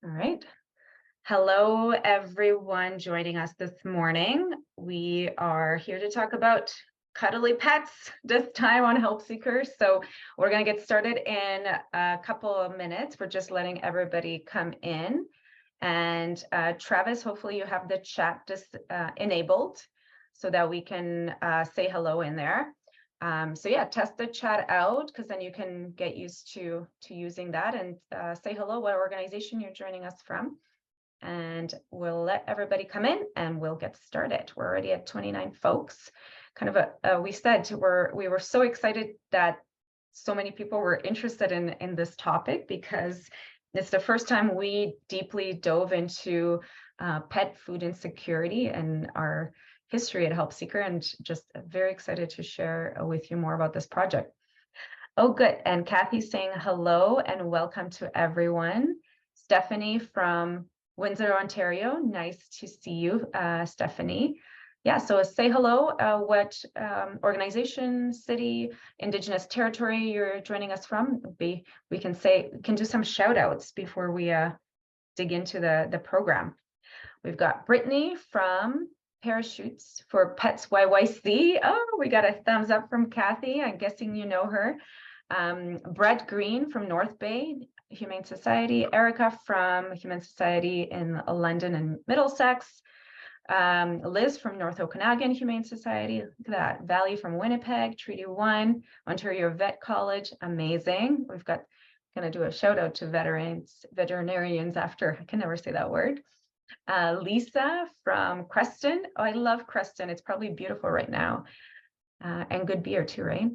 All right. Hello, everyone joining us this morning. We are here to talk about cuddly pets this time on Help Seekers. So we're going to get started in a couple of minutes. We're just letting everybody come in. And Travis, hopefully you have the chat enabled so that we can say hello in there. So yeah, test the chat out because then you can get used to using that and say hello, what organization you're joining us from. And we'll let everybody come in and we'll get started. We're already at 29 folks. Kind of we were so excited that so many people were interested in this topic because it's the first time we deeply dove into pet food insecurity and our history at Help Seeker, and just very excited to share with you more about this project. Oh, good. And Kathy's saying hello and welcome to everyone. Stephanie from Windsor, Ontario. Nice to see you, Stephanie. Yeah, so say hello, what organization, city, Indigenous territory you're joining us from. We can do some shout outs before we dig into the program. We've got Brittany from Parachutes for Pets YYC. Oh, we got a thumbs up from Kathy. I'm guessing you know her. Brett Green from North Bay Humane Society, Erica from Humane Society in London and Middlesex, Liz from North Okanagan Humane Society, look at that, Valley from Winnipeg, Treaty One, Ontario Vet College, amazing. We've got, gonna do a shout out to veterinarians after, I can never say that word. Lisa from Creston, oh, I love Creston, it's probably beautiful right now, and good beer too, right?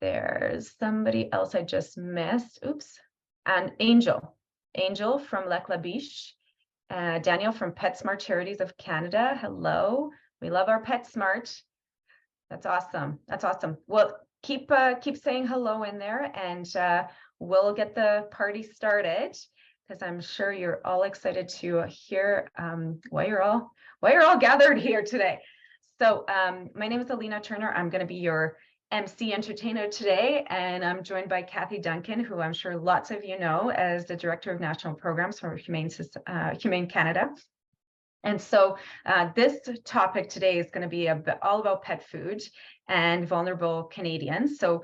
There's somebody else I just missed. Oops. And Angel from Lac La Biche. Daniel from PetSmart Charities of Canada. Hello. We love our PetSmart. That's awesome. That's awesome. Well, keep saying hello in there, and we'll get the party started because I'm sure you're all excited to hear why you're all gathered here today. So my name is Alina Turner. I'm going to be your MC entertainer today, and I'm joined by Kathy Duncan, who I'm sure lots of you know as the Director of National Programs for Humane Canada. And so this topic today is going to be all about pet food and vulnerable Canadians. So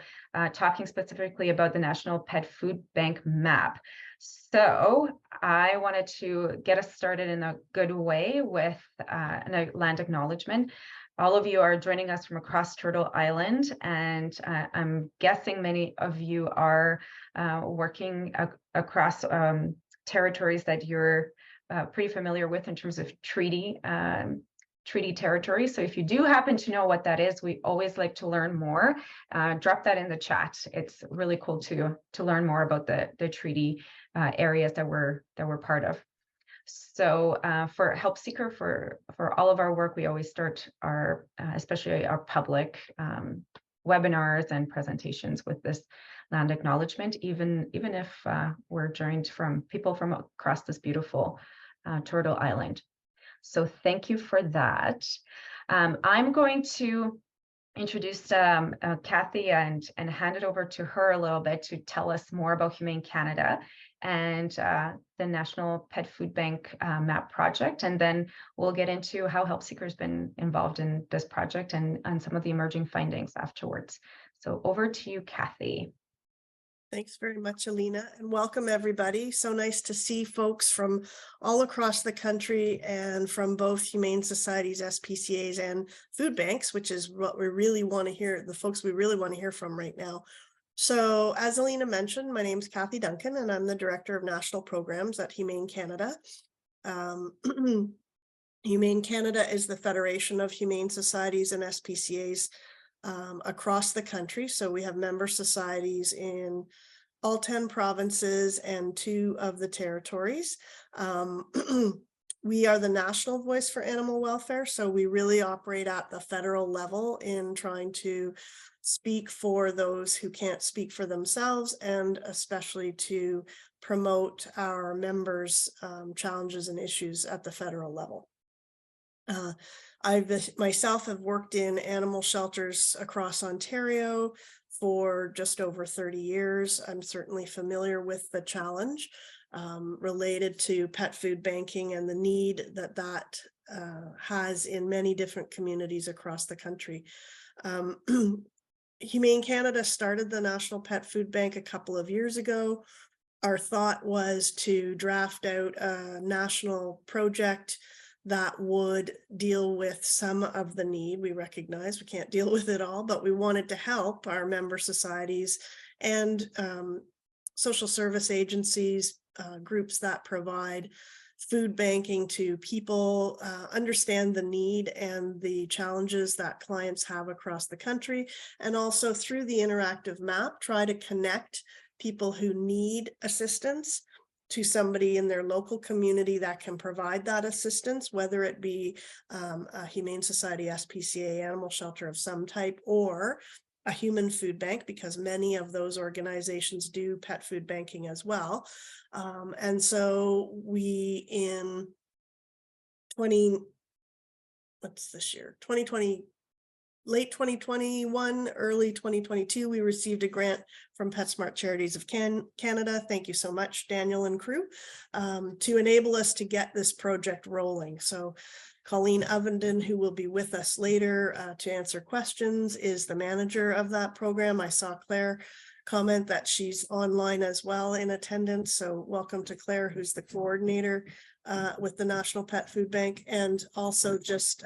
talking specifically about the National Pet Food Bank map. So I wanted to get us started in a good way with a land acknowledgement. All of you are joining us from across Turtle Island, and I'm guessing many of you are working across territories that you're pretty familiar with in terms of treaty territory. So if you do happen to know what that is, we always like to learn more. Drop that in the chat. It's really cool to learn more about the treaty areas that we're part of. So for Help Seeker, for all of our work, we always start our, especially our public webinars and presentations with this land acknowledgement, even if we're joined from people from across this beautiful Turtle Island. So thank you for that. I'm going to introduce Kathy and hand it over to her a little bit to tell us more about Humane Canada and the National Pet Food Bank map project. And then we'll get into how Help Seeker has been involved in this project and some of the emerging findings afterwards. So over to you, Kathy. Thanks very much, Alina, and welcome everybody. So nice to see folks from all across the country and from both humane societies, SPCAs, and food banks, which is what we really want to hear, the folks we really want to hear from right now. So as Alina mentioned, my name is Kathy Duncan, and I'm the Director of National Programs at Humane Canada. Humane Canada is the Federation of Humane Societies and SPCAs across the country. So we have member societies in all 10 provinces and 2 of the territories. We are the national voice for animal welfare. So we really operate at the federal level in trying to speak for those who can't speak for themselves, and especially to promote our members' challenges and issues at the federal level. I myself have worked in animal shelters across Ontario for just over 30 years. I'm certainly familiar with the challenge related to pet food banking and the need that has in many different communities across the country. Humane Canada started the National Pet Food Bank a couple of years ago. Our thought was to draft out a national project that would deal with some of the need. We recognize we can't deal with it all, but we wanted to help our member societies and social service agencies, groups that provide food banking to people, understand the need and the challenges that clients have across the country, and also through the interactive map, try to connect people who need assistance to somebody in their local community that can provide that assistance, whether it be a Humane Society, SPCA, animal shelter of some type, or a human food bank, because many of those organizations do pet food banking as well. And so we in 2020, late 2021, early 2022, we received a grant from PetSmart Charities of Canada. Thank you so much, Daniel and crew, to enable us to get this project rolling. So Colleen Ovenden, who will be with us later to answer questions, is the manager of that program. I saw Claire comment that she's online as well in attendance. So welcome to Claire, who's the coordinator with the National Pet Food Bank. And also just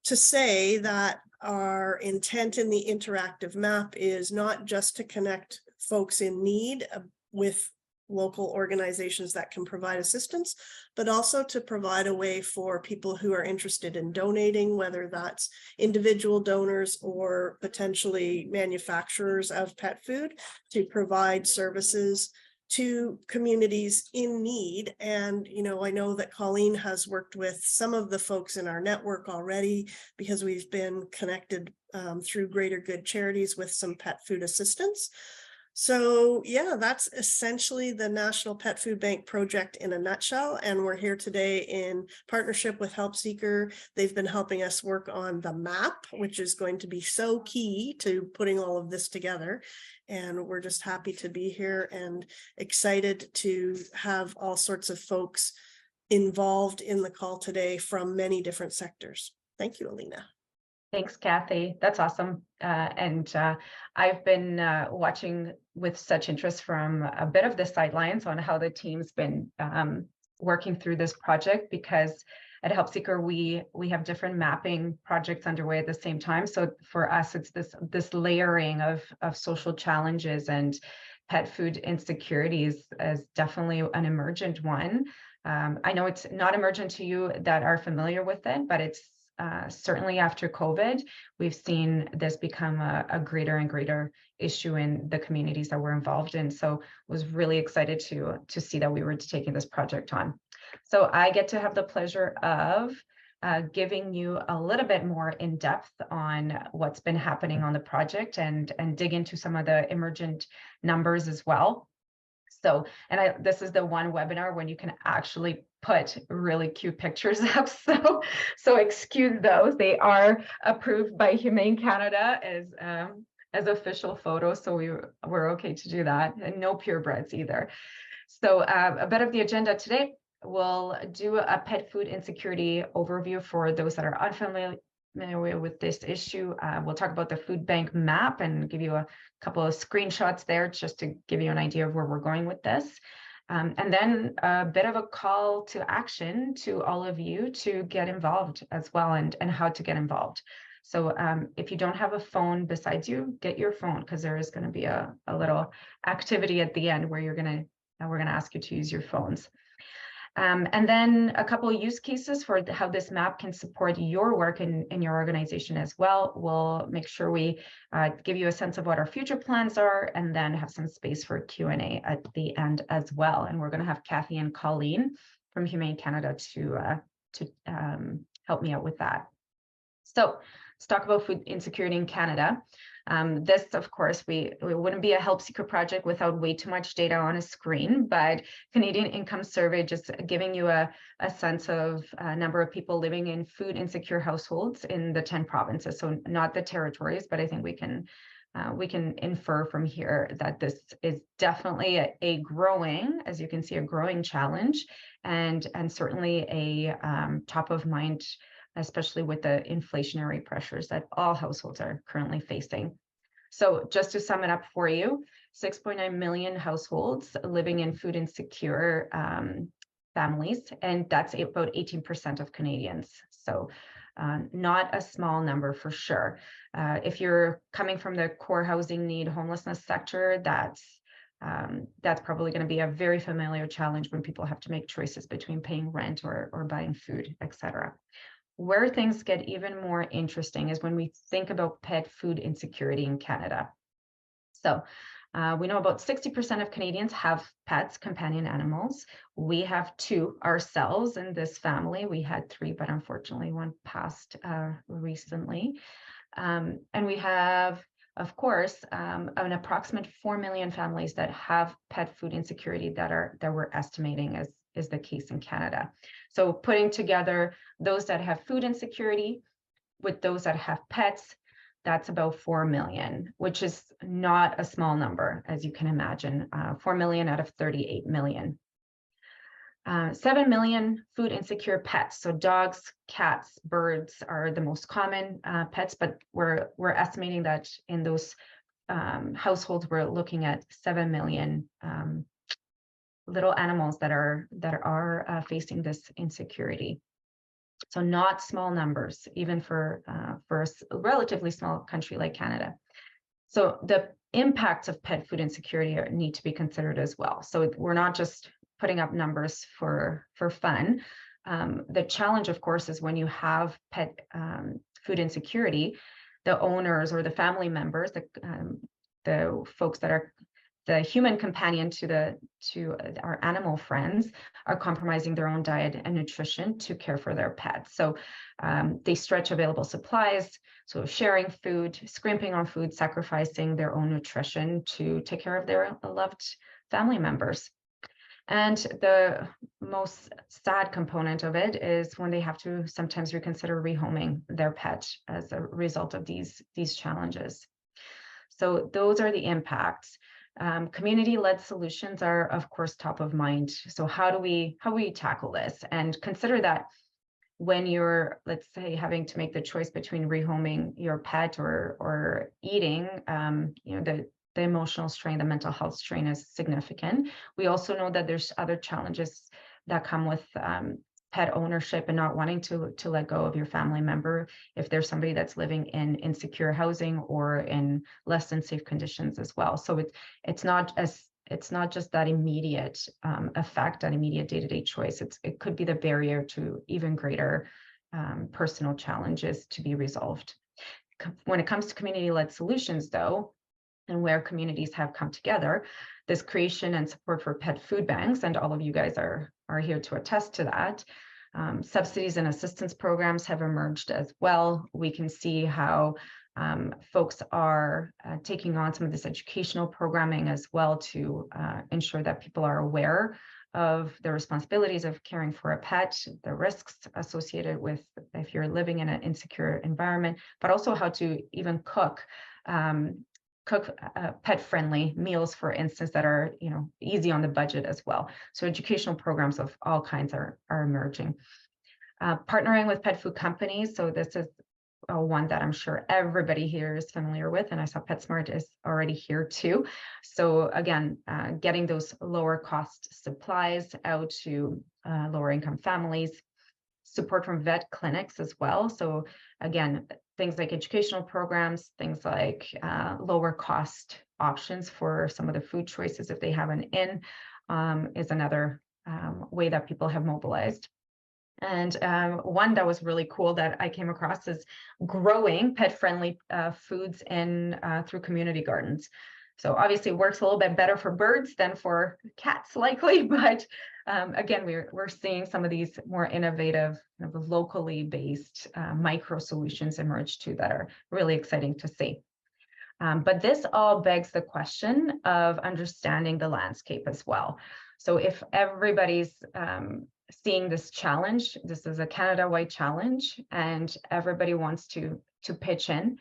to say that our intent in the interactive map is not just to connect folks in need with local organizations that can provide assistance, but also to provide a way for people who are interested in donating, whether that's individual donors or potentially manufacturers of pet food, to provide services to communities in need. And, you know, I know that Colleen has worked with some of the folks in our network already because we've been connected through Greater Good Charities with some pet food assistance. So yeah, that's essentially the National Pet Food Bank project in a nutshell. And we're here today in partnership with HelpSeeker. They've been helping us work on the map, which is going to be so key to putting all of this together. And we're just happy to be here and excited to have all sorts of folks involved in the call today from many different sectors. Thank you, Alina. Thanks, Kathy. That's awesome. I've been watching with such interest from a bit of the sidelines on how the team's been working through this project, because at HelpSeeker, we have different mapping projects underway at the same time. So for us, it's this layering of social challenges, and pet food insecurities is definitely an emergent one. I know it's not emergent to you that are familiar with it, but it's certainly after COVID, we've seen this become a greater and greater issue in the communities that we're involved in. So was really excited to see that we were taking this project on. So I get to have the pleasure of giving you a little bit more in depth on what's been happening on the project and dig into some of the emergent numbers as well. So, this is the one webinar when you can actually put really cute pictures up. So excuse those. They are approved by Humane Canada as official photos. So we're okay to do that, and no purebreds either. So a bit of the agenda today. We'll do a pet food insecurity overview for those that are unfamiliar with this issue. We'll talk about the food bank map and give you a couple of screenshots there just to give you an idea of where we're going with this. And then a bit of a call to action to all of you to get involved as well, and how to get involved. So if you don't have a phone besides you, get your phone, because there is going to be a little activity at the end where we're going to ask you to use your phones. And then a couple of use cases for how this map can support your work in your organization as well. We'll make sure we give you a sense of what our future plans are, and then have some space for Q&A at the end as well. And we're going to have Kathy and Colleen from Humane Canada to help me out with that. So let's talk about food insecurity in Canada. This, of course, we wouldn't be a HelpSeeker project without way too much data on a screen, but Canadian Income Survey just giving you a sense of number of people living in food insecure households in the 10 provinces. So not the territories, but I think we can we can infer from here that this is definitely a growing, as you can see, a growing challenge, and certainly a top of mind, especially with the inflationary pressures that all households are currently facing. So just to sum it up for you, 6.9 million households living in food insecure families, and that's about 18% of Canadians. So not a small number for sure. If you're coming from the core housing need homelessness sector, that's probably going to be a very familiar challenge when people have to make choices between paying rent or buying food, etc. Where things get even more interesting is when we think about pet food insecurity in Canada. So we know about 60% of Canadians have pets, companion animals. We have 2 ourselves in this family. We had 3, but unfortunately one passed recently. And we have, of course, an approximate 4 million families that have pet food insecurity that we're estimating is the case in Canada. So putting together those that have food insecurity with those that have pets, that's about 4 million, which is not a small number, as you can imagine, 4 million out of 38 million. 7 million food insecure pets. So dogs, cats, birds are the most common pets, but we're estimating that in those households, we're looking at 7 million little animals that are facing this insecurity. So not small numbers, even for a relatively small country like Canada. So the impacts of pet food insecurity need to be considered as well. So we're not just putting up numbers for fun. The challenge, of course, is when you have pet food insecurity, the owners or the family members, the folks that are the human companion to our animal friends, are compromising their own diet and nutrition to care for their pets. So they stretch available supplies, so sharing food, scrimping on food, sacrificing their own nutrition to take care of their loved family members. And the most sad component of it is when they have to sometimes reconsider rehoming their pet as a result of these challenges. So those are the impacts. Community-led solutions are, of course, top of mind. So how do we tackle this? And consider that when you're, let's say, having to make the choice between rehoming your pet or eating, the emotional strain, the mental health strain is significant. We also know that there's other challenges that come with pet ownership and not wanting to let go of your family member if there's somebody that's living in insecure housing or in less than safe conditions as well. So it's not just that immediate effect, that immediate day-to-day choice. It could be the barrier to even greater personal challenges to be resolved. When it comes to community-led solutions, though, and where communities have come together, this creation and support for pet food banks, and all of you guys are here to attest to that. Subsidies and assistance programs have emerged as well. We can see how folks are taking on some of this educational programming as well to ensure that people are aware of the responsibilities of caring for a pet, the risks associated with if you're living in an insecure environment, but also how to even cook pet-friendly meals, for instance, that are easy on the budget as well. So educational programs of all kinds are emerging. Partnering with pet food companies. So this is one that I'm sure everybody here is familiar with, and I saw PetSmart is already here too. So again, getting those lower cost supplies out to lower income families. Support from vet clinics as well. So again, things like educational programs, things like lower cost options for some of the food choices if they have an inn is another way that people have mobilized. And one that was really cool that I came across is growing pet-friendly foods through community gardens. So obviously it works a little bit better for birds than for cats likely, but again, we're seeing some of these more innovative, locally based micro solutions emerge too that are really exciting to see. But this all begs the question of understanding the landscape as well. So if everybody's seeing this challenge, this is a Canada-wide challenge, and everybody wants to pitch in,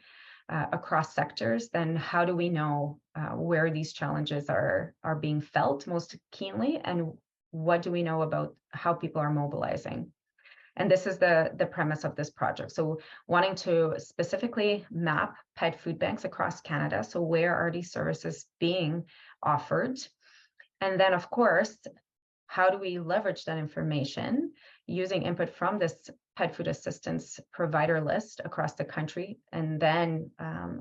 across sectors, then how do we know where these challenges are being felt most keenly, and what do we know about how people are mobilizing? And this is the premise of this project. So wanting to specifically map pet food banks across Canada. So where are these services being offered? And then, of course, how do we leverage that information using input from this pet food assistance provider list across the country? And then,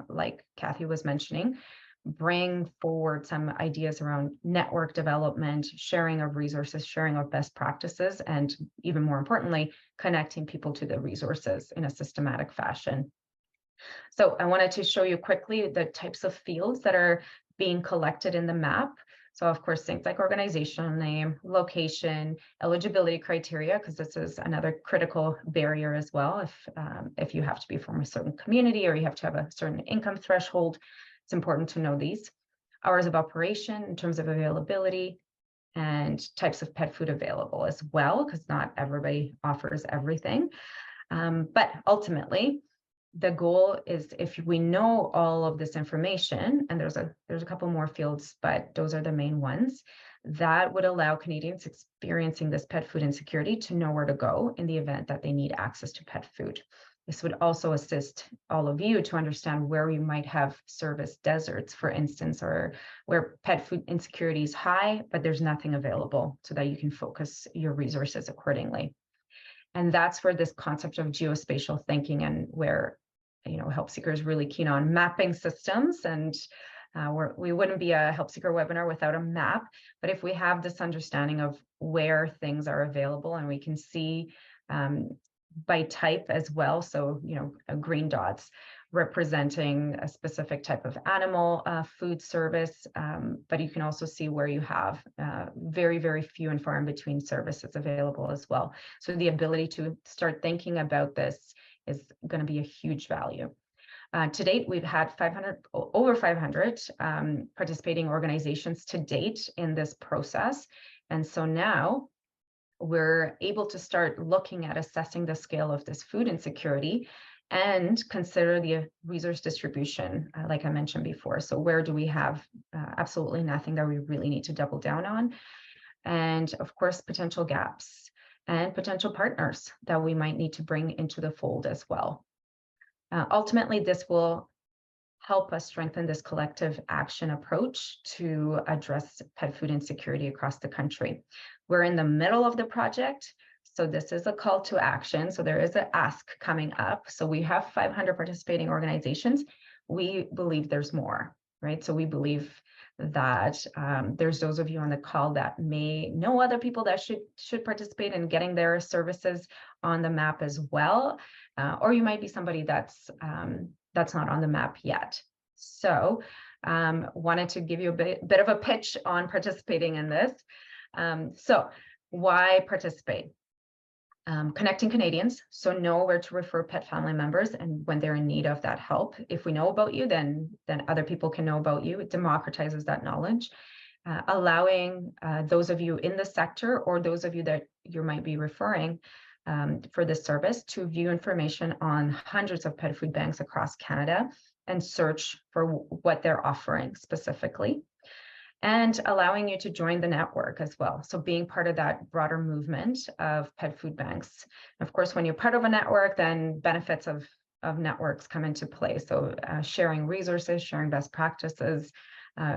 like Kathy was mentioning, bring forward some ideas around network development, sharing of resources, sharing of best practices, and even more importantly, connecting people to the resources in a systematic fashion. So I wanted to show you quickly the types of fields that are being collected in the map. So of course, things like organizational name, location, eligibility criteria, because this is another critical barrier as well. If you have to be from a certain community or you have to have a certain income threshold, it's important to know these. Hours of operation in terms of availability, and types of pet food available as well, because not everybody offers everything. But ultimately, the goal is, if we know all of this information, and there's a couple more fields, but those are the main ones, that would allow Canadians experiencing this pet food insecurity to know where to go in the event that they need access to pet food. This would also assist all of you to understand where you might have service deserts, for instance, or where pet food insecurity is high, but there's nothing available, so that you can focus your resources accordingly. And that's where this concept of geospatial thinking, and where, Help Seeker is really keen on mapping systems, and we wouldn't be a Help Seeker webinar without a map. But if we have this understanding of where things are available, and we can see by type as well, so green dots representing a specific type of animal food service, but you can also see where you have very, very few and far in between services available as well. So the ability to start thinking about this is going to be a huge value. To date, we've had over 500 participating organizations to date in this process. And so now we're able to start looking at assessing the scale of this food insecurity and consider the resource distribution, like I mentioned before. So where do we have absolutely nothing that we really need to double down on? And of course, potential gaps and potential partners that we might need to bring into the fold as well. Ultimately, this will help us strengthen this collective action approach to address pet food insecurity across the country. We're in the middle of the project, so this is a call to action. So there is an ask coming up. So we have 500 participating organizations. We believe there's more, right? So we believe that there's those of you on the call that may know other people that should participate in getting their services on the map as well, or you might be somebody that's not on the map yet. So wanted to give you a bit of a pitch on participating in this. So why participate? Connecting Canadians, so know where to refer pet family members and when they're in need of that help. If we know about you, then other people can know about you. It democratizes that knowledge. Allowing those of you in the sector, or those of you that you might be referring for this service, to view information on hundreds of pet food banks across Canada and search for what they're offering specifically. And allowing you to join the network as well. So being part of that broader movement of pet food banks. Of course, when you're part of a network, then benefits of networks come into play. So sharing resources, sharing best practices,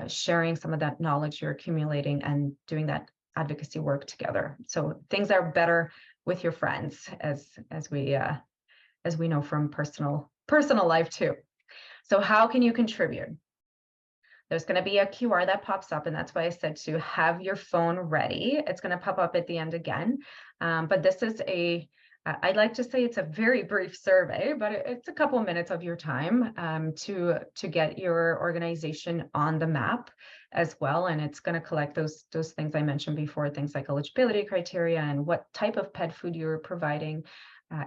sharing some of that knowledge you're accumulating, and doing that advocacy work together. So things are better with your friends, as we know from personal life too. So how can you contribute? There's going to be a QR that pops up, and that's why I said to have your phone ready. It's going to pop up at the end again. But this is I'd like to say it's a very brief survey, but it's a couple of minutes of your time to get your organization on the map as well. And it's going to collect those things I mentioned before, things like eligibility criteria and what type of pet food you're providing,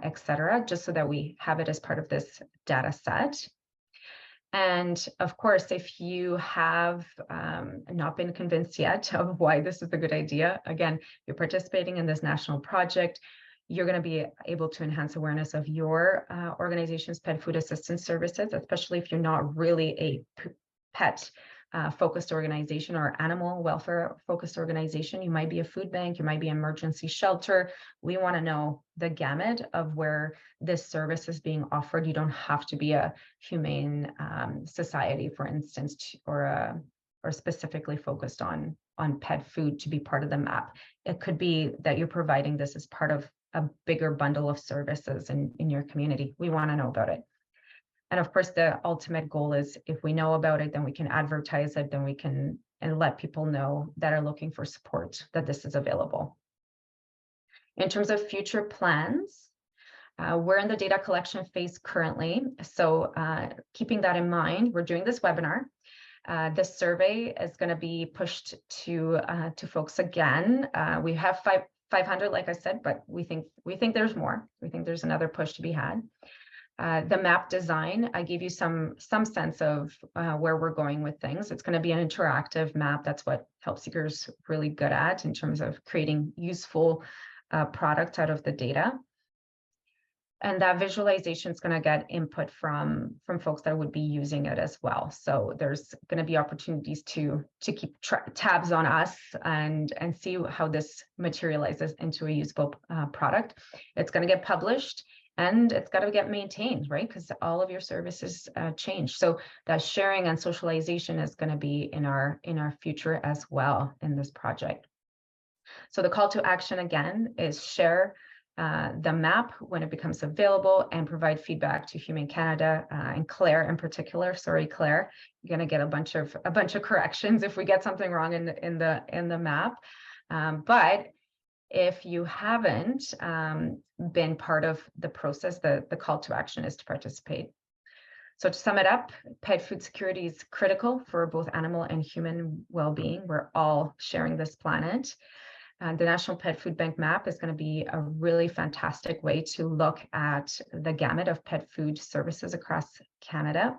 et cetera, just so that we have it as part of this data set. And of course, if you have not been convinced yet of why this is a good idea, again, you're participating in this national project, you're going to be able to enhance awareness of your organization's pet food assistance services, especially if you're not really a pet focused organization or animal welfare focused organization. You might be a food bank, you might be an emergency shelter. We want to know the gamut of where this service is being offered. You don't have to be a humane society, for instance, or specifically focused on pet food to be part of the map. It could be that you're providing this as part of a bigger bundle of services in your community. We want to know about it. And of course, the ultimate goal is if we know about it, then we can advertise it, then we can and let people know that are looking for support that this is available. In terms of future plans, we're in the data collection phase currently. So keeping that in mind, we're doing this webinar. This survey is going to be pushed to folks again. We have 500, like I said, but we think there's more. We think there's another push to be had. The map design, I gave you some sense of where we're going with things. It's going to be an interactive map. That's what Help Seeker's really good at in terms of creating useful product out of the data. And that visualization is going to get input from folks that would be using it as well. So there's going to be opportunities to keep tabs on us and see how this materializes into a usable product. It's going to get published. And it's got to get maintained, right? Because all of your services change. So that sharing and socialization is going to be in our future as well in this project. So the call to action again is share the map when it becomes available and provide feedback to Humane Canada and Claire in particular. Sorry, Claire, you're going to get a bunch of corrections if we get something wrong in the map. But if you haven't been part of the process, the call to action is to participate. So to sum it up, pet food security is critical for both animal and human well-being. We're all sharing this planet. The National Pet Food Bank map is going to be a really fantastic way to look at the gamut of pet food services across Canada.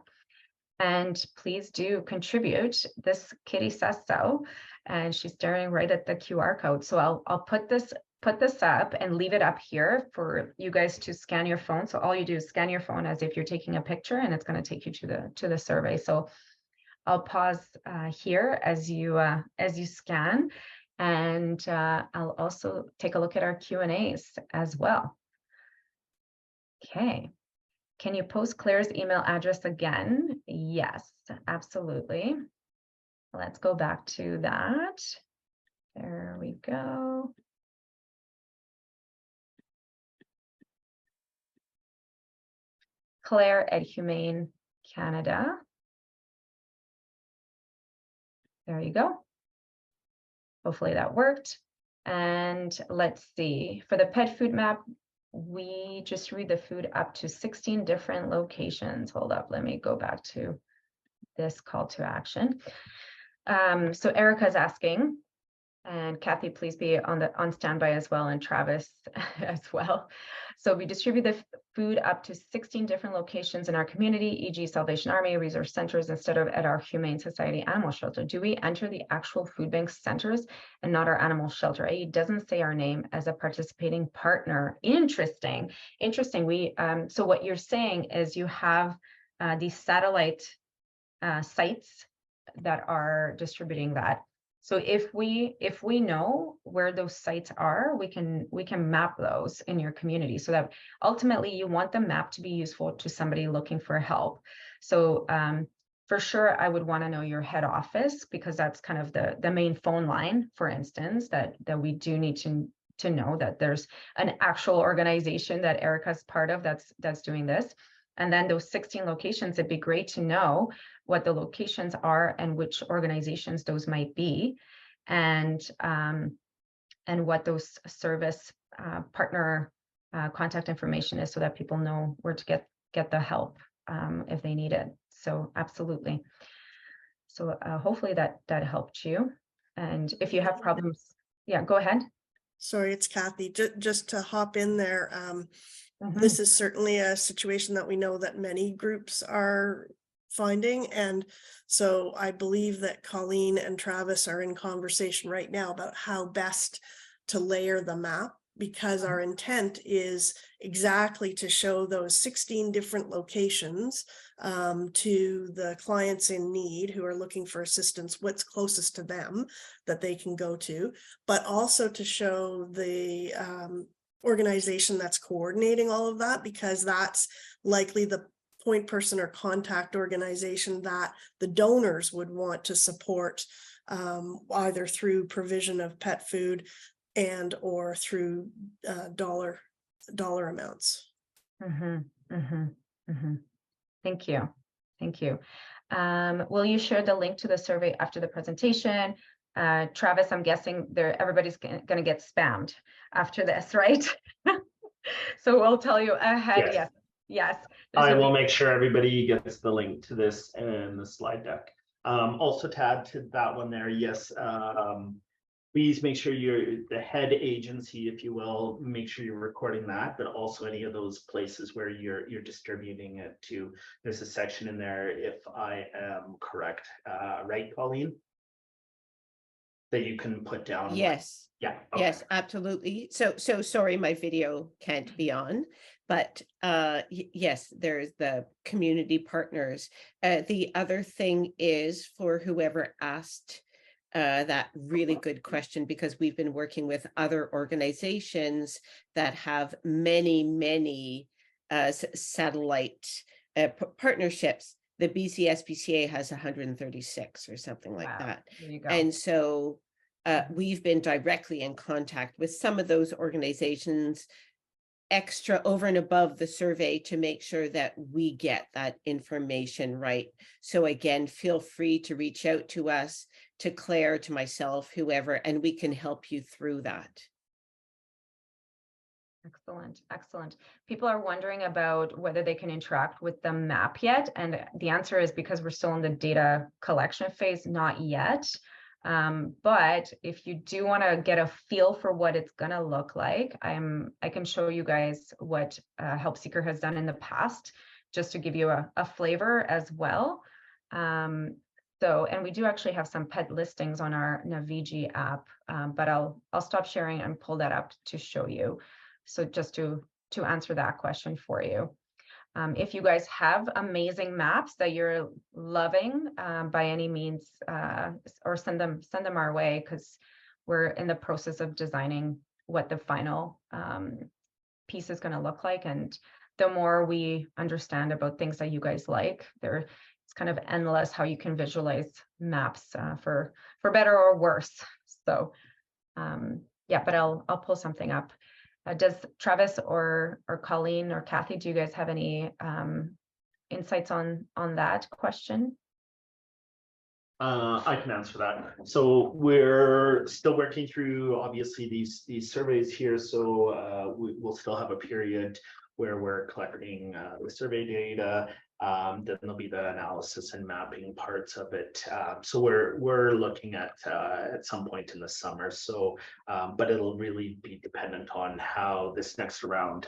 And please do contribute. This kitty says so, and she's staring right at the QR code. So I'll put this up and leave it up here for you guys to scan your phone. So all you do is scan your phone as if you're taking a picture, and it's going to take you to the survey. So I'll pause here as you scan, and I'll also take a look at our Q&As as well. Okay. Can you post Claire's email address again? Yes, absolutely. Let's go back to that. There we go. Claire at Humane Canada. There you go. Hopefully that worked. And let's see, for the pet food map, we just read the food up to 16 different locations. Hold up, let me go back to this call to action. So Erica's asking, and Kathy, please be on standby as well, and Travis as well. So we distribute the food up to 16 different locations in our community, e.g. Salvation Army, resource centers, instead of at our Humane Society animal shelter. Do we enter the actual food bank centers and not our animal shelter? It doesn't say our name as a participating partner. Interesting. We so what you're saying is you have these satellite sites that are distributing that. So if we know where those sites are, we can map those in your community, so that ultimately you want the map to be useful to somebody looking for help. So for sure, I would want to know your head office, because that's kind of the main phone line, for instance, that we do need to know that there's an actual organization that Erica's part of that's doing this. And then those 16 locations, it'd be great to know what the locations are and which organizations those might be, and what those service partner contact information is, so that people know where to get the help if they need it. So absolutely. So hopefully that helped you. And if you have problems, yeah, go ahead. Sorry, it's Kathy. Just to hop in there. This is certainly a situation that we know that many groups are finding. And so I believe that Colleen and Travis are in conversation right now about how best to layer the map because our intent is exactly to show those 16 different locations to the clients in need who are looking for assistance, what's closest to them that they can go to, but also to show the organization that's coordinating all of that, because that's likely the point person or contact organization that the donors would want to support, either through provision of pet food and or through dollar amounts. Thank you. Thank you. Will you share the link to the survey after the presentation? Travis, I'm guessing everybody's going to get spammed after this, right? So we'll tell you ahead. Yes. Yes. I will make sure everybody gets the link to this and the slide deck. Also to add to that one there, yes, please make sure you're the head agency, if you will, make sure you're recording that, but also any of those places where you're distributing it to. There's a section in there, if I am correct, right, Colleen? That you can put down. Yes. Yeah. Okay. Yes, absolutely. So sorry, my video can't be on, but yes, there's the community partners. The other thing is for whoever asked that really good question, because we've been working with other organizations that have many satellite partnerships. The BC SPCA has 136 or something like that. There you go. And so we've been directly in contact with some of those organizations extra over and above the survey to make sure that we get that information right. So again, feel free to reach out to us, to Claire, to myself, whoever, and we can help you through that. Excellent, excellent. People are wondering about whether they can interact with the map yet. And the answer is because we're still in the data collection phase, not yet. But if you do want to get a feel for what it's going to look like, I can show you guys what Help Seeker has done in the past, just to give you a flavor as well. And we do actually have some pet listings on our Navigi app, but I'll stop sharing and pull that up to show you. So just to answer that question for you. If you guys have amazing maps that you're loving by any means, or send them our way, because we're in the process of designing what the final piece is going to look like. And the more we understand about things that you guys like, it's kind of endless how you can visualize maps for better or worse. So yeah, but I'll pull something up. Does Travis or Colleen or Kathy, do you guys have any insights on that question? I can answer that. So we're still working through, obviously, these surveys here. So we'll still have a period where we're collecting the survey data. Then there'll be the analysis and mapping parts of it. So we're looking at some point in the summer. So, but it'll really be dependent on how this next round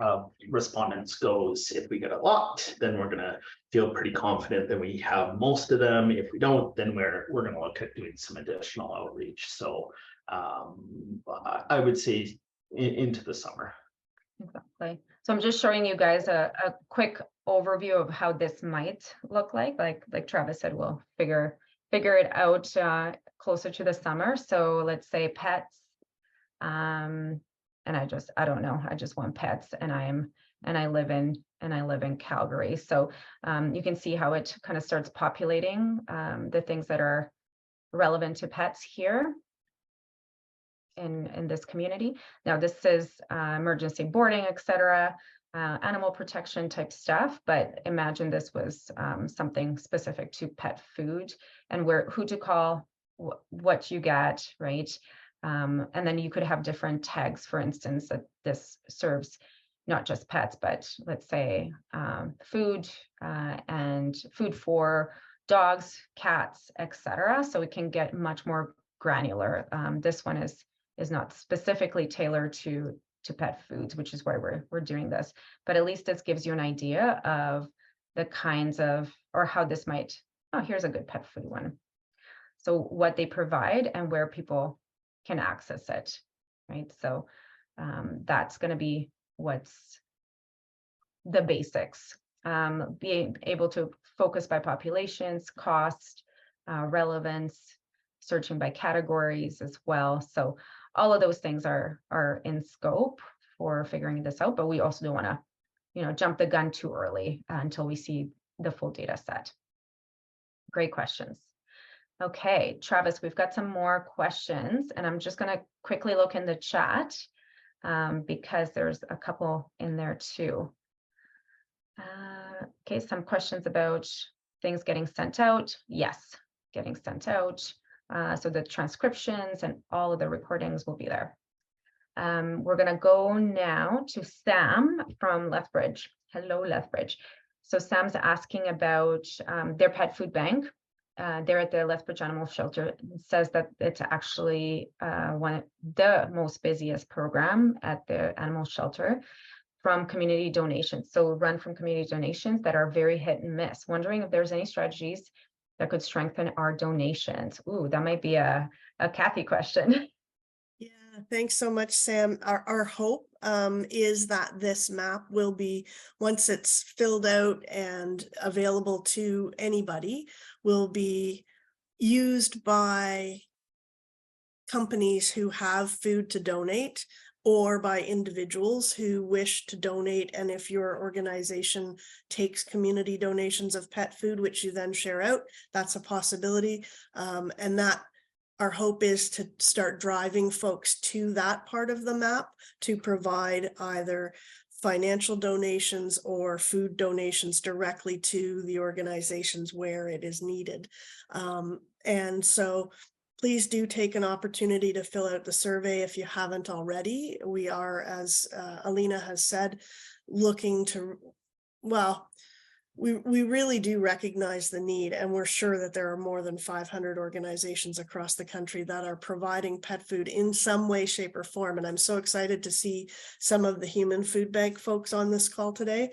of respondents goes. If we get a lot, then we're gonna feel pretty confident that we have most of them. If we don't, then we're gonna look at doing some additional outreach. So I would say into the summer. Exactly. So I'm just showing you guys a quick overview of how this might look like. Like Travis said, we'll figure it out closer to the summer. So let's say pets, and I don't know. I just want pets, and I live in Calgary. So you can see how it kind of starts populating the things that are relevant to pets here in this community. Now this is emergency boarding, etc., animal protection type stuff, but imagine this was something specific to pet food and who to call, what you get, right? And then you could have different tags, for instance, that this serves not just pets, but let's say food and food for dogs, cats, etc. So we can get much more granular. This one is not specifically tailored to pet foods, which is why we're doing this. But at least this gives you an idea of the kinds of, or how this might, oh, here's a good pet food one. So what they provide and where people can access it, right? So That's going to be what's the basics. Being able to focus by populations, cost, relevance, searching by categories as well. So all of those things are in scope for figuring this out, but we also don't want to, jump the gun too early until we see the full data set. Great questions. Okay, Travis, we've got some more questions, and I'm just going to quickly look in the chat because there's a couple in there too. Okay, some questions about things getting sent out. Yes, getting sent out. So the transcriptions and all of the recordings will be there. We're going to go now to Sam from Lethbridge. Hello, Lethbridge. So Sam's asking about their pet food bank. They're at the Lethbridge Animal Shelter. It says that it's actually one of the most busiest program at the animal shelter from community donations. So run from community donations that are very hit and miss. Wondering if there's any strategies that could strengthen our donations. Ooh, that might be a Kathy question. Yeah, thanks so much, Sam. Our hope is that this map will be, once it's filled out and available to anybody, will be used by companies who have food to donate or by individuals who wish to donate. And if your organization takes community donations of pet food, which you then share out, that's a possibility. And that our hope is to start driving folks to that part of the map to provide either financial donations or food donations directly to the organizations where it is needed. And so please do take an opportunity to fill out the survey if you haven't already. We are, as Alina has said, looking to, well, we really do recognize the need, and we're sure that there are more than 500 organizations across the country that are providing pet food in some way, shape, or form. And I'm so excited to see some of the Human Food Bank folks on this call today,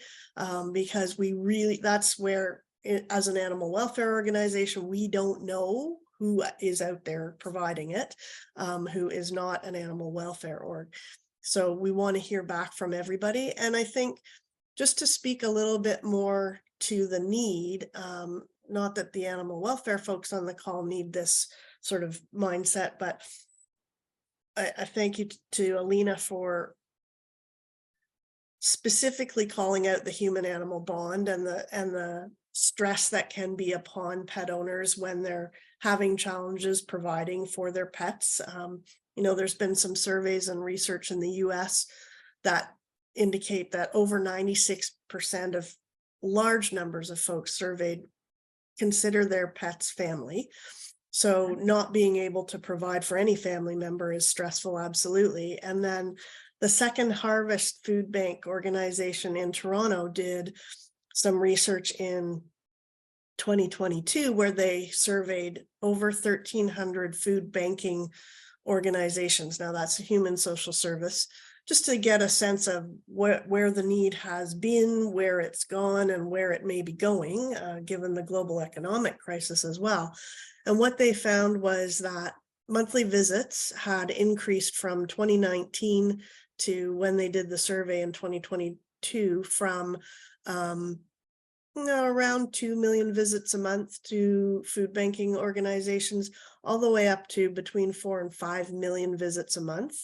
because we really, that's where, as an animal welfare organization, we don't know who is out there providing it, who is not an animal welfare org. So we want to hear back from everybody. And I think just to speak a little bit more to the need, not that the animal welfare folks on the call need this sort of mindset, but I thank you to Alina for specifically calling out the human-animal bond and the stress that can be upon pet owners when they're having challenges providing for their pets. There's been some surveys and research in the US that indicate that over 96% of large numbers of folks surveyed consider their pets family. So not being able to provide for any family member is stressful, absolutely. And then the Second Harvest Food Bank organization in Toronto did some research in 2022 where they surveyed over 1,300 food banking organizations. Now that's a human social service, just to get a sense of where the need has been, where it's gone, and where it may be going, given the global economic crisis as well. And what they found was that monthly visits had increased from 2019 to when they did the survey in 2022 from around 2 million visits a month to food banking organizations, all the way up to between 4 and 5 million visits a month.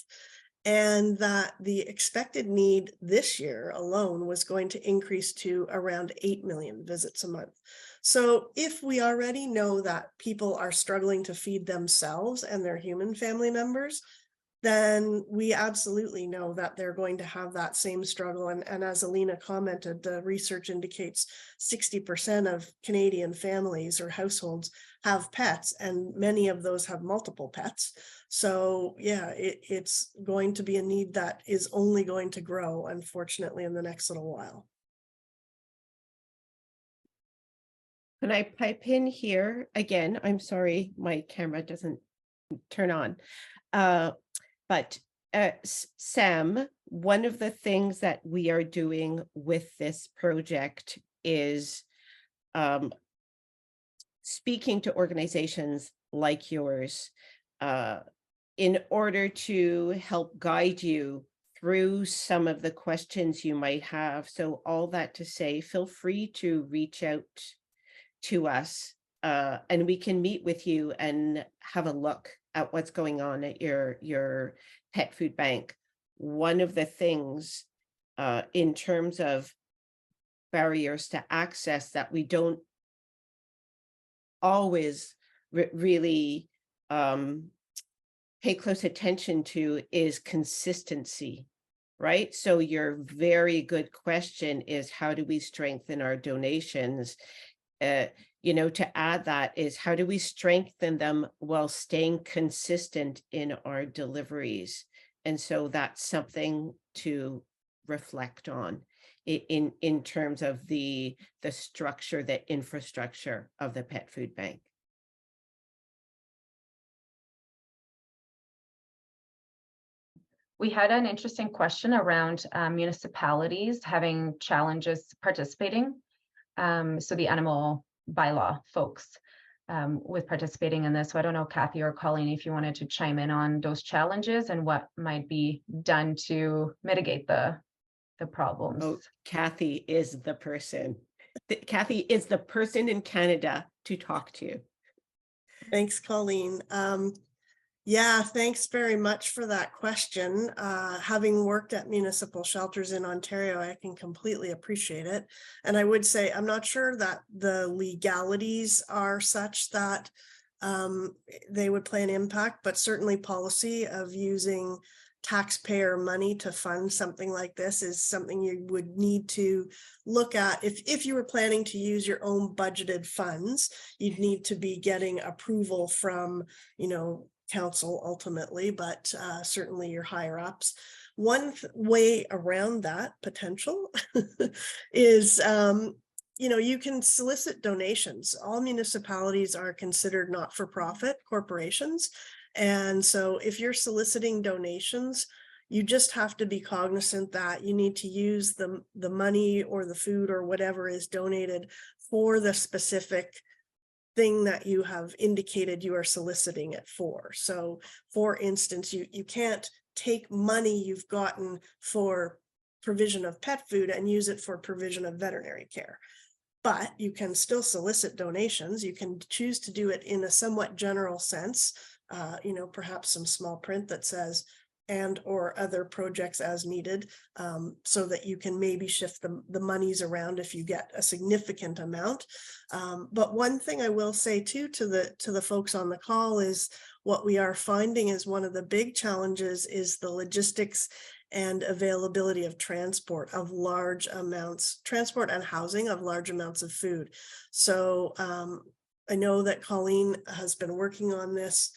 And that the expected need this year alone was going to increase to around 8 million visits a month. So if we already know that people are struggling to feed themselves and their human family members, then we absolutely know that they're going to have that same struggle. And as Alina commented, the research indicates 60% of Canadian families or households have pets, and many of those have multiple pets. So yeah, it's going to be a need that is only going to grow, unfortunately, in the next little while. Can I pipe in here again? I'm sorry, my camera doesn't turn on. But Sam, one of the things that we are doing with this project is speaking to organizations like yours in order to help guide you through some of the questions you might have. So all that to say, feel free to reach out to us, and we can meet with you and have a look at what's going on at your pet food bank. One of the things in terms of barriers to access that we don't always really pay close attention to is consistency, right? So your very good question is, how do we strengthen our donations? You know, to add that is, how do we strengthen them while staying consistent in our deliveries? And so that's something to reflect on in terms of the structure, the infrastructure of the pet food bank. We had an interesting question around municipalities having challenges participating. So the animal bylaw folks with participating in this. So I don't know, Kathy or Colleen, if you wanted to chime in on those challenges and what might be done to mitigate the problems. Oh, Kathy is the person. Kathy is the person in Canada to talk to. Thanks, Colleen. Yeah, thanks very much for that question. Having worked at municipal shelters in Ontario, I can completely appreciate it. And I would say, I'm not sure that the legalities are such that they would play an impact, but certainly policy of using taxpayer money to fund something like this is something you would need to look at. If you were planning to use your own budgeted funds, you'd need to be getting approval from, council ultimately, but certainly your higher ups. One way around that potential is, you can solicit donations. All municipalities are considered not-for-profit corporations. And so if you're soliciting donations, you just have to be cognizant that you need to use the money or the food or whatever is donated for the specific thing that you have indicated you are soliciting it for. So for instance, you can't take money you've gotten for provision of pet food and use it for provision of veterinary care. But you can still solicit donations. You can choose to do it in a somewhat general sense, perhaps some small print that says and or other projects as needed, so that you can maybe shift the monies around if you get a significant amount. But one thing I will say too to the folks on the call is what we are finding is one of the big challenges is the logistics and availability of transport of large amounts, transport and housing of large amounts of food. So I know that Colleen has been working on this.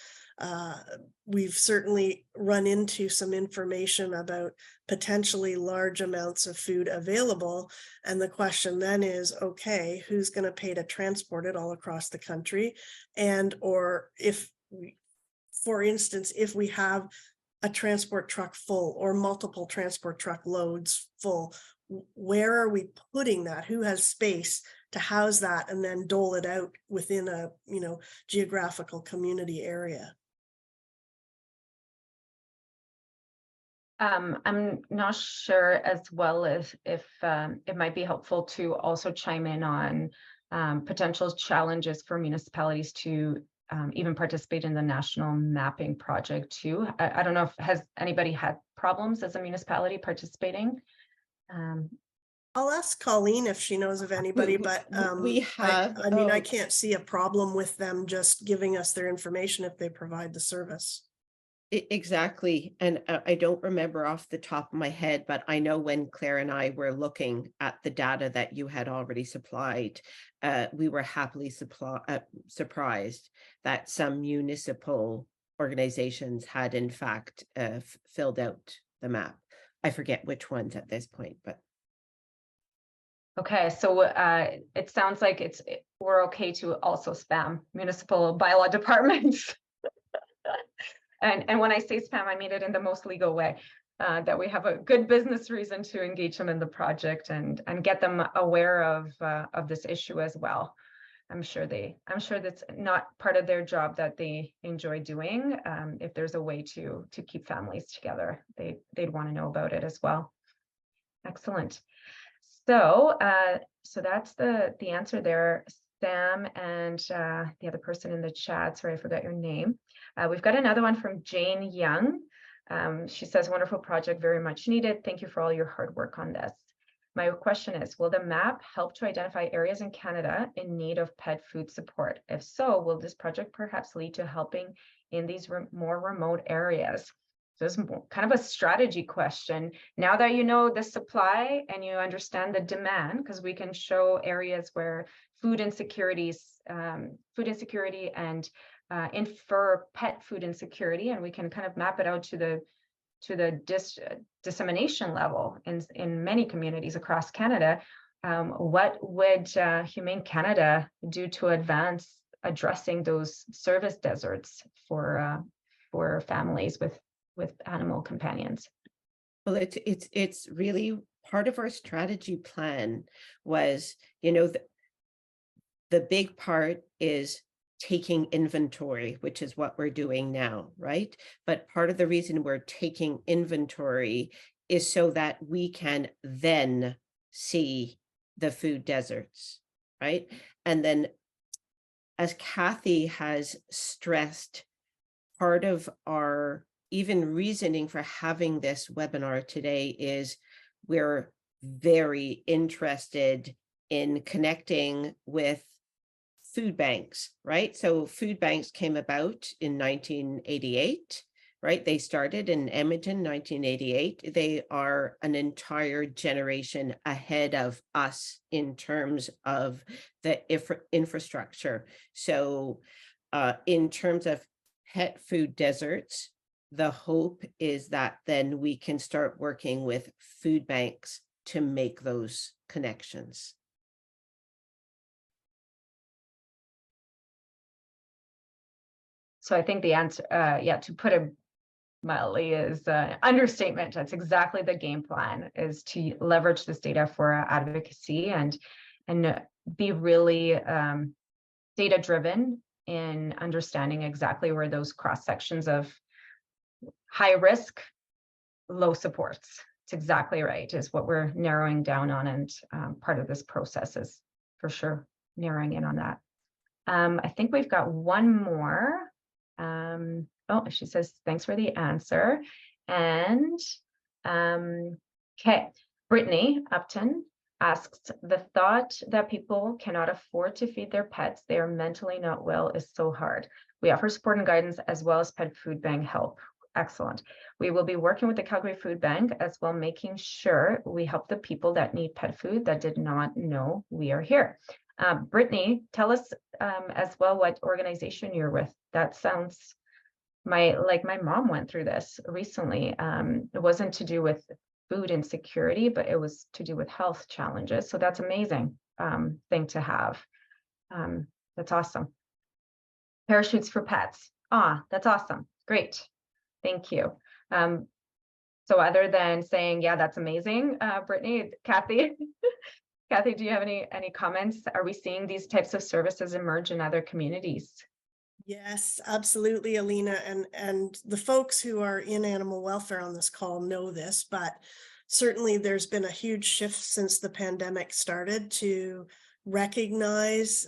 We've certainly run into some information about potentially large amounts of food available. And the question then is, okay, who's going to pay to transport it all across the country? And, or if we, for instance, if we have a transport truck full or multiple transport truck loads full, where are we putting that? Who has space to house that and then dole it out within a, geographical community area? I'm not sure as well if it might be helpful to also chime in on potential challenges for municipalities to even participate in the national mapping project too. I don't know if has anybody had problems as a municipality participating. I'll ask Colleen if she knows of anybody, but we have. I can't see a problem with them just giving us their information if they provide the service. Exactly. And I don't remember off the top of my head, but I know when Claire and I were looking at the data that you had already supplied, we were happily surprised that some municipal organizations had in fact filled out the map. I forget which ones at this point, but. Okay, so it sounds like we're okay to also spam municipal bylaw departments. And when I say spam, I mean it in the most legal way, that we have a good business reason to engage them in the project and get them aware of this issue as well. I'm sure that's not part of their job that they enjoy doing. If there's a way to keep families together, they'd want to know about it as well. Excellent. So so that's the answer there, Sam, and the other person in the chat. Sorry, I forgot your name. We've got another one from Jane Young. She says, wonderful project, very much needed. Thank you for all your hard work on this. My question is, will the map help to identify areas in Canada in need of pet food support? If so, will this project perhaps lead to helping in these more remote areas? So this is kind of a strategy question. Now that you know the supply and you understand the demand, because we can show areas where food insecurity and infer pet food insecurity, and we can kind of map it out to the dissemination level in many communities across Canada. What would Humane Canada do to advance addressing those service deserts for families with animal companions? Well, it's really part of our strategy plan was, you know, the big part is taking inventory, which is what we're doing now, right? But part of the reason we're taking inventory is so that we can then see the food deserts, right? And then, as Kathy has stressed, part of our even reasoning for having this webinar today is we're very interested in connecting with food banks, right? So food banks came about in 1988, right? They started in Edmonton, 1988. They are an entire generation ahead of us in terms of the infrastructure. So in terms of pet food deserts, the hope is that then we can start working with food banks to make those connections. So I think the answer, to put it mildly, is understatement. That's exactly the game plan, is to leverage this data for advocacy and be really data driven in understanding exactly where those cross sections of high risk, low supports. It's exactly right, is what we're narrowing down on, and part of this process is for sure narrowing in on that. I think we've got one more. Oh, she says, thanks for the answer. And okay, Brittany Upton asks, the thought that people cannot afford to feed their pets, they are mentally not well, is so hard. We offer support and guidance as well as pet food bank help. Excellent. We will be working with the Calgary Food Bank as well, making sure we help the people that need pet food that did not know we are here. Brittany, tell us as well what organization you're with. That sounds like my mom went through this recently. It wasn't to do with food insecurity, but it was to do with health challenges. So that's amazing thing to have. That's awesome. Parachutes for pets. That's awesome. Great. Thank you. So other than saying, yeah, that's amazing, Brittany, Kathy, Kathy, do you have any comments? Are we seeing these types of services emerge in other communities? Yes, absolutely, Alina. And the folks who are in animal welfare on this call know this, but certainly there's been a huge shift since the pandemic started to recognize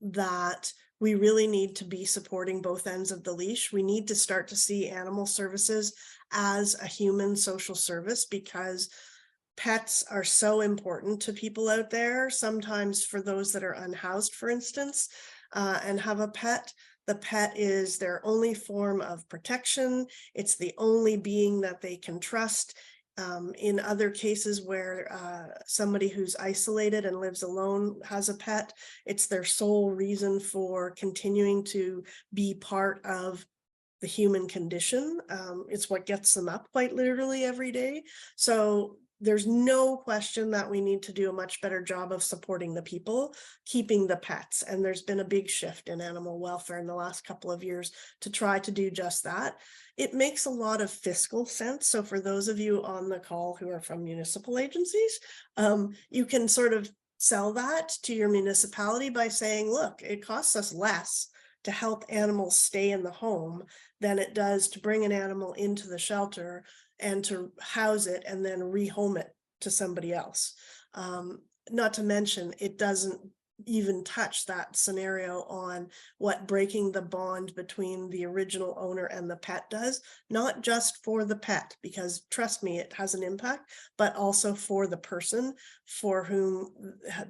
that we really need to be supporting both ends of the leash. We need to start to see animal services as a human social service, because pets are so important to people out there. Sometimes for those that are unhoused, for instance, and have a pet, the pet is their only form of protection. It's the only being that they can trust. In other cases where somebody who's isolated and lives alone has a pet, it's their sole reason for continuing to be part of the human condition. It's what gets them up quite literally every day. So there's no question that we need to do a much better job of supporting the people, keeping the pets. And there's been a big shift in animal welfare in the last couple of years to try to do just that. It makes a lot of fiscal sense. So for those of you on the call who are from municipal agencies, you can sort of sell that to your municipality by saying, look, it costs us less to help animals stay in the home than it does to bring an animal into the shelter and to house it and then rehome it to somebody else. Not to mention, it doesn't even touch that scenario on what breaking the bond between the original owner and the pet does, not just for the pet, because trust me, it has an impact, but also for the person for whom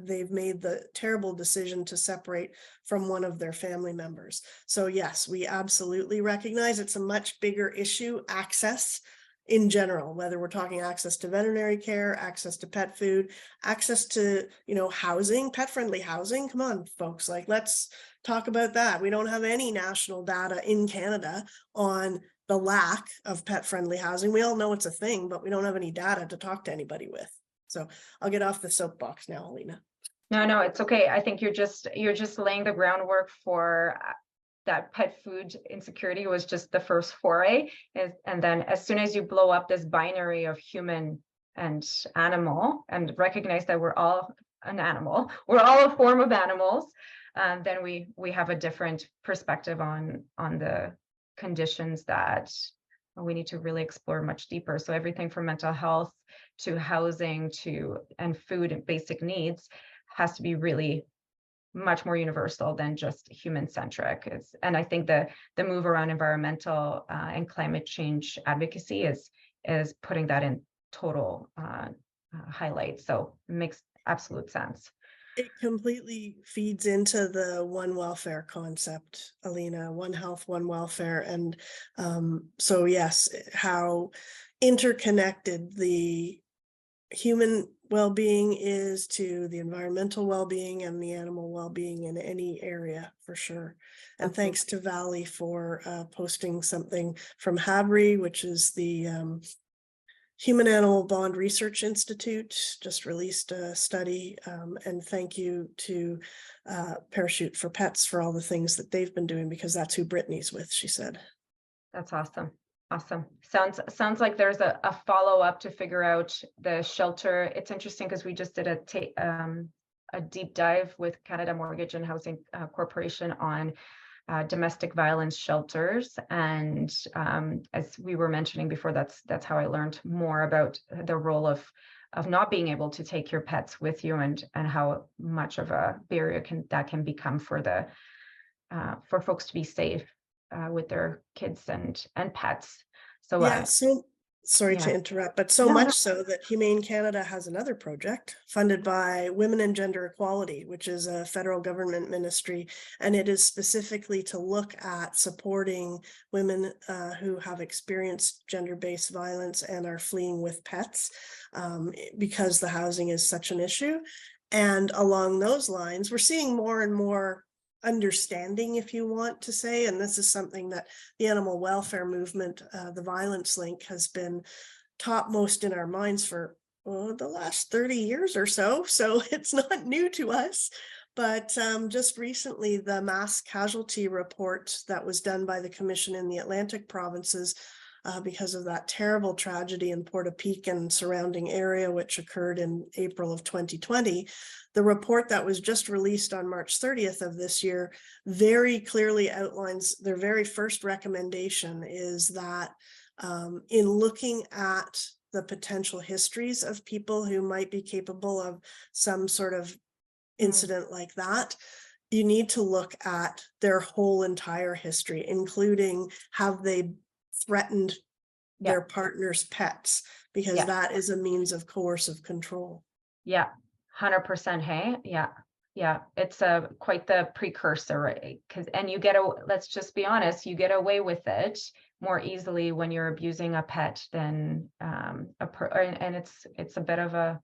they've made the terrible decision to separate from one of their family members. So yes, we absolutely recognize it's a much bigger issue, access in general, whether we're talking access to veterinary care, access to pet food, access to, housing, pet-friendly housing. Come on, folks, like, let's talk about that. We don't have any national data in Canada on the lack of pet-friendly housing. We all know it's a thing, but we don't have any data to talk to anybody with. So I'll get off the soapbox now, Alina. No, it's okay. I think you're just laying the groundwork for that pet food insecurity was just the first foray. And then as soon as you blow up this binary of human and animal and recognize that we're all an animal, we're all a form of animals, then we have a different perspective on the conditions that we need to really explore much deeper. So everything from mental health to housing and food and basic needs has to be really much more universal than just human centric. And I think the move around environmental and climate change advocacy is putting that in total highlight. So it makes absolute sense. It completely feeds into the one welfare concept, Alina, one health, one welfare. And so yes, how interconnected the human well-being is to the environmental well-being and the animal well-being in any area, for sure. And Absolutely. Thanks to Valley for posting something from HABRI, which is the Human Animal Bond Research Institute, just released a study. And thank you to Parachute for Pets for all the things that they've been doing, because that's who Brittany's with, she said. That's awesome. Awesome. Sounds like there's a follow-up to figure out the shelter. It's interesting because we just did a deep dive with Canada Mortgage and Housing Corporation on domestic violence shelters. And as we were mentioning before, that's how I learned more about the role of not being able to take your pets with you and how much of a barrier that can become for folks to be safe with their kids and pets. So yeah, so sorry to interrupt, but so much so that Humane Canada has another project funded by Women and Gender Equality, which is a federal government ministry, and it is specifically to look at supporting women who have experienced gender-based violence and are fleeing with pets because the housing is such an issue. And along those lines, we're seeing more and more understanding, if you want to say, and this is something that the animal welfare movement, the violence link, has been topmost in our minds for the last 30 years or so. So it's not new to us. But just recently, the mass casualty report that was done by the Commission in the Atlantic provinces because of that terrible tragedy in Portapique and surrounding area, which occurred in April of 2020. The report that was just released on March 30th of this year very clearly outlines their very first recommendation is that in looking at the potential histories of people who might be capable of some sort of incident like that, you need to look at their whole entire history, including have they threatened their partner's pets, because that is a means of coercive control. 100%. Hey, yeah, it's quite the precursor, right? And you let's just be honest, you get away with it more easily when you're abusing a pet than and it's a bit of a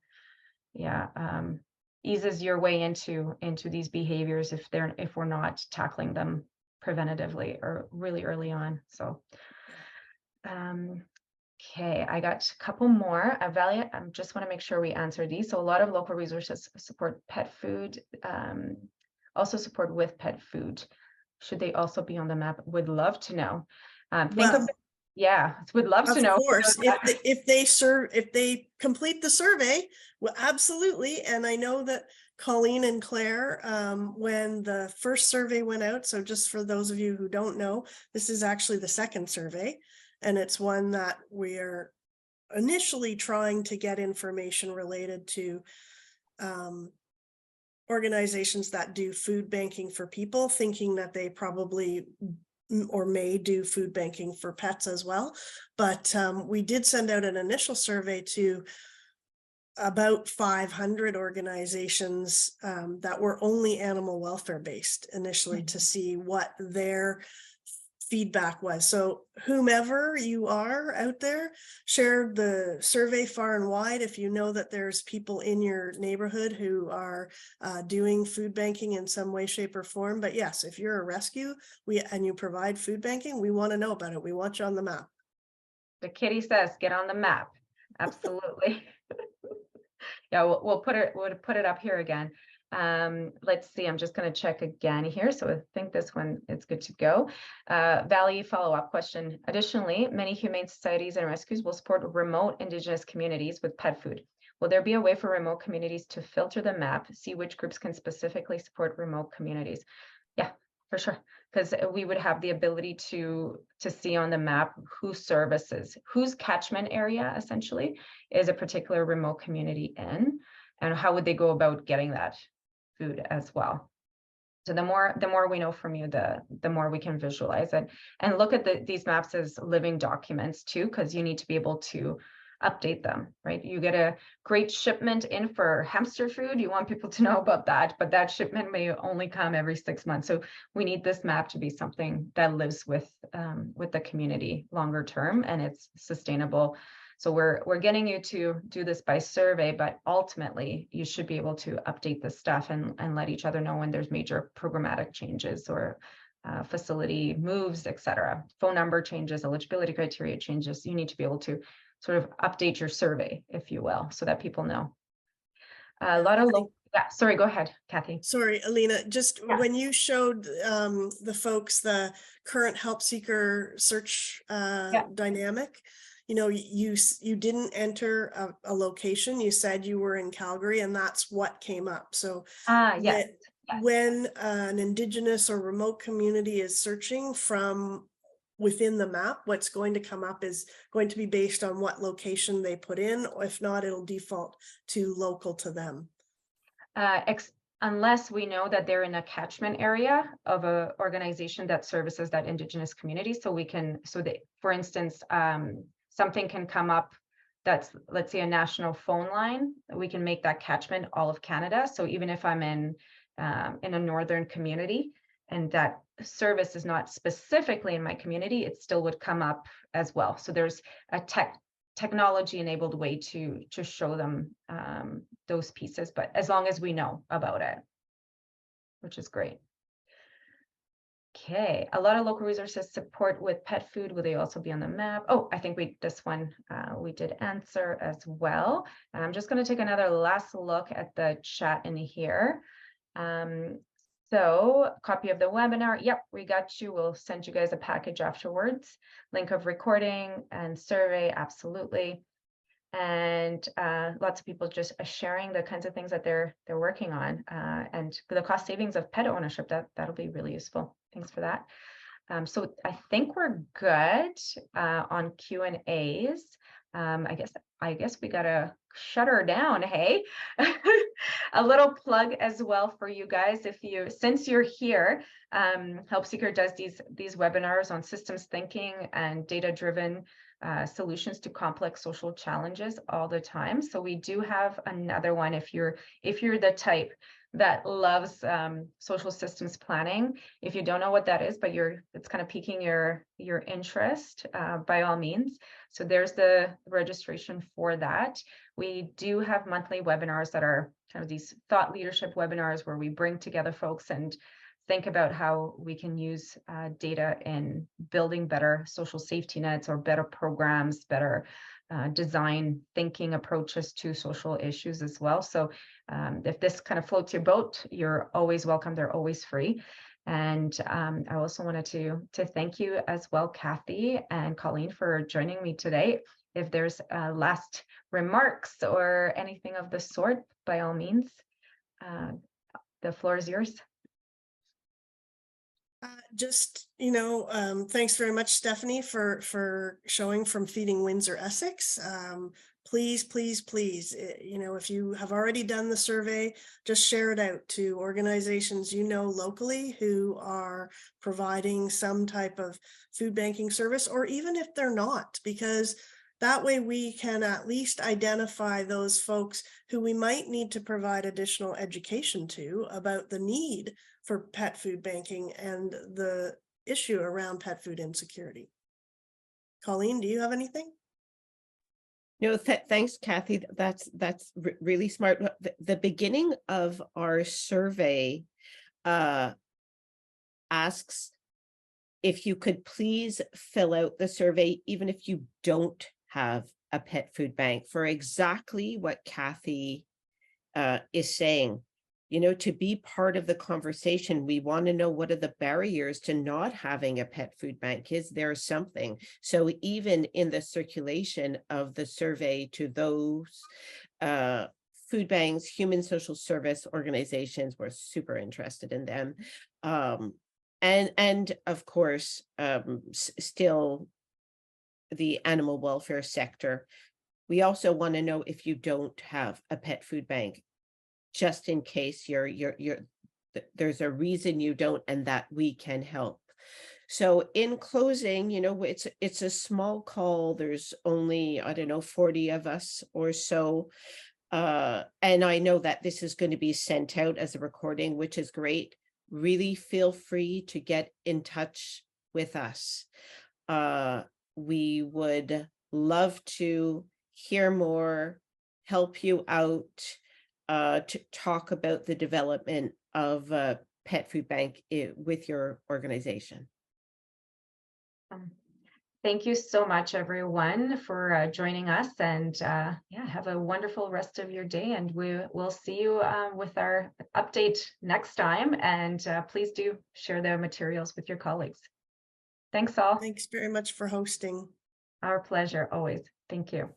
eases your way into these behaviors if we're not tackling them preventatively or really early on. So okay, I got a couple more. Valley, I just want to make sure we answer these. So a lot of local resources support pet food, also support with pet food. Should they also be on the map? Would love to know. Would love to know. Of course, if they complete the survey, well, absolutely. And I know that Colleen and Claire, when the first survey went out. So just for those of you who don't know, this is actually the second survey, and it's one that we're initially trying to get information related to organizations that do food banking for people, thinking that they probably or may do food banking for pets as well. But we did send out an initial survey to about 500 organizations that were only animal welfare based initially to see what their feedback was. So whomever you are out there, share the survey far and wide if you know that there's people in your neighborhood who are doing food banking in some way, shape, or form. But yes, if you're a rescue and you provide food banking, we want to know about it. We want you on the map. The kitty says, get on the map. Absolutely. Yeah, we'll put it up here again. Let's see, I'm just going to check again here. So I think this one is good to go. Valley follow-up question. Additionally, many humane societies and rescues will support remote Indigenous communities with pet food. Will there be a way for remote communities to filter the map, see which groups can specifically support remote communities? Yeah, for sure. Because we would have the ability to see on the map whose services, whose catchment area essentially is a particular remote community in, and how would they go about getting that food as well. So the more we know from you, the more we can visualize it and look at these maps as living documents too, because you need to be able to update them, right? You get a great shipment in for hamster food, you want people to know about that, but that shipment may only come every 6 months. So we need this map to be something that lives with the community longer term, and it's sustainable. So we're getting you to do this by survey, but ultimately you should be able to update this stuff and let each other know when there's major programmatic changes or facility moves, etc. Phone number changes, eligibility criteria changes. You need to be able to sort of update your survey, if you will, so that people know. A lot of yeah, sorry, go ahead, Kathy. Sorry, Alina, just when you showed the folks the current help seeker search dynamic, you know, you didn't enter a location. You said you were in Calgary, and that's what came up. So yes. When an Indigenous or remote community is searching from within the map, what's going to come up is going to be based on what location they put in. If not, it'll default to local to them. Unless we know that they're in a catchment area of an organization that services that Indigenous community. So we can, for instance, something can come up that's, let's say, a national phone line, we can make that catchment all of Canada. So even if I'm in a northern community and that service is not specifically in my community, it still would come up as well. So there's a technology enabled way to show them those pieces, but as long as we know about it, which is great. Okay, a lot of local resources support with pet food. Will they also be on the map? Oh, I think this one we did answer as well. And I'm just going to take another last look at the chat in here. So copy of the webinar. Yep, we got you. We'll send you guys a package afterwards. Link of recording and survey, absolutely. And lots of people just sharing the kinds of things that they're working on, and the cost savings of pet ownership. That'll be really useful. Thanks for that. So I think we're good on Q&As. I guess we gotta shut her down. Hey, a little plug as well for you guys. Since you're here, HelpSeeker does these webinars on systems thinking and data-driven solutions to complex social challenges all the time. So we do have another one if you're the type that loves social systems planning. If you don't know what that is, but it's kind of piquing your interest, by all means. So there's the registration for that. We do have monthly webinars that are kind of these thought leadership webinars where we bring together folks and think about how we can use data in building better social safety nets or better programs, better design thinking approaches to social issues as well. So if this kind of floats your boat, you're always welcome. They're always free. And I also wanted to thank you as well, Kathy and Colleen, for joining me today. If there's last remarks or anything of the sort, by all means, The floor is yours. Thanks very much, Stephanie, for showing from Feeding Windsor, Essex. Please, please, please, if you have already done the survey, just share it out to organizations locally who are providing some type of food banking service, or even if they're not, because that way we can at least identify those folks who we might need to provide additional education to about the need for pet food banking and the issue around pet food insecurity. Colleen, do you have anything? No, thanks, Kathy. That's really smart. The beginning of our survey asks if you could please fill out the survey, even if you don't have a pet food bank, for exactly what Kathy is saying. To be part of the conversation, we want to know, what are the barriers to not having a pet food bank? Is there something? So even in the circulation of the survey to those food banks, human social service organizations, we're super interested in them. And of course, still the animal welfare sector. We also want to know if you don't have a pet food bank, just in case there's a reason you don't, and that we can help. So in closing, it's a small call. There's only, 40 of us or so. And I know that this is going to be sent out as a recording, which is great. Really feel free to get in touch with us. We would love to hear more, help you out, to talk about the development of a pet food bank with your organization. Thank you so much, everyone, for joining us, and have a wonderful rest of your day, and we'll see you with our update next time, and please do share the materials with your colleagues. Thanks all. Thanks very much for hosting. Our pleasure, always. Thank you.